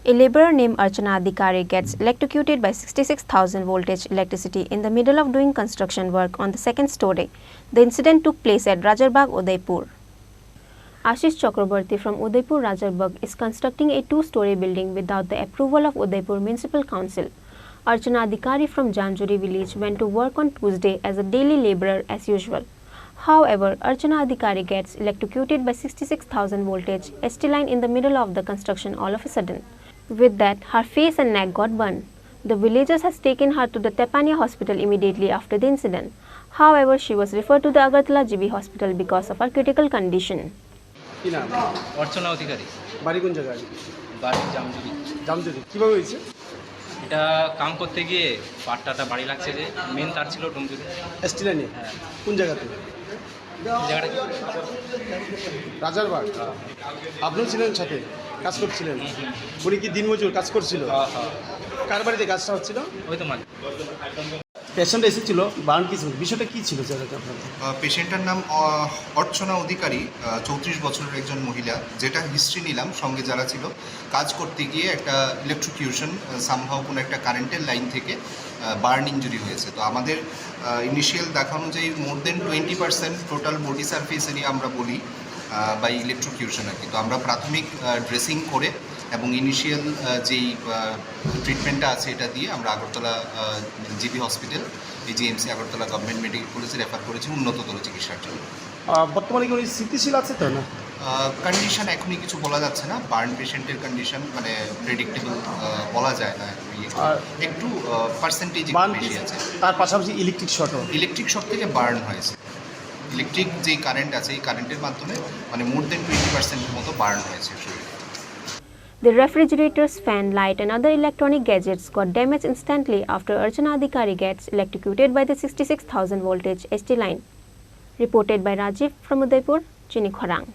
A laborer named Archana Adhikari gets electrocuted by 66,000 voltage electricity in the middle of doing construction work on the second story. The incident took place at Rajarbagh, Udaipur. Ashish Chakraborty from Udaipur Rajarbagh is constructing a two-story building without the approval of Udaipur Municipal Council. Archana Adhikari from Janjuri village went to work on Tuesday as a daily laborer as usual. However, Archana Adhikari gets electrocuted by 66,000 voltage ST line in the middle of the construction all of a sudden. With that, her face and neck got burned. The villagers has taken her to the Tepania hospital immediately after the incident. However, she was referred to the Agartala GB hospital because of her critical condition. কি নাম? অর্চনা অধিকারী। বাড়ি কোন জায়গায়? বাড়ি জামজুরি। জামজুরি। কিভাবে হয়েছে? এটা কাম করতে গিয়ে পাটটাটা বাড়ি লাগছে যে মেন তার ছিল ডুমজুরি। এসটি লাইনে? হ্যাঁ। কোন জায়গাতে? জায়গাটা কি? রাজারবাগ। আপনিও ছিলেন সাথে? কাজ করছিলেন? উনি কি দিনমজুর কাজ করছিল? হ্যাঁ হ্যাঁ। কার বাড়িতে কাজটা হচ্ছিল? ওই তো মালিক। পেশেন্ট এসেছিল, বার্ন কিছু বিষয়টা কী ছিল জায়গাটা আপনার? পেশেন্টের নাম অর্চনা অধিকারী, 34 বছরের একজন মহিলা। যেটা হিস্ট্রি নিলাম, সঙ্গে যারা ছিল, কাজ করতে গিয়ে একটা ইলেকট্রিকিউশন সামহাও কোনো একটা কারেন্টের লাইন থেকে বার্ন ইঞ্জুরি হয়েছে। তো আমাদের ইনিশিয়াল দেখা অনুযায়ী মোর দেন 20% টোটাল বডি সারফেস এরিয়া আমরা বলি বাই ইলেকট্রিকিউশন আর কি। তো আমরা প্রাথমিক ড্রেসিং করে এবং ইনিশিয়াল যেই ট্রিটমেন্টটা আছে এটা দিয়ে আমরা Agartala GB hospital, GMC Agartala government medical কলেজে রেফার করেছি উন্নততর চিকিৎসার জন্য। বর্তমানে কি উনি স্থিতিশীল আছে তো না? কন্ডিশন এখনই কিছু বলা যাচ্ছে না। বার্ন পেশেন্টের কন্ডিশন মানে প্রেডিক্টেবল বলা যায় না, একটু পার্সেন্টেজ বেশি আছে। তার পাশাপাশি ইলেকট্রিক শক থেকে বার্ন হয়েছে। ইলেকট্রিক যে কারেন্ট আছে এই কারেন্টের মাধ্যমে মানে মোর দেন 20% মতো বার্ন হয়েছে শরীরে। The refrigerators, fan, light and other electronic gadgets got damaged instantly after Archana Adhikari gets electrocuted by the 66,000 voltage ST line. Reported by Rajiv from Udaipur, Chini, Khorang.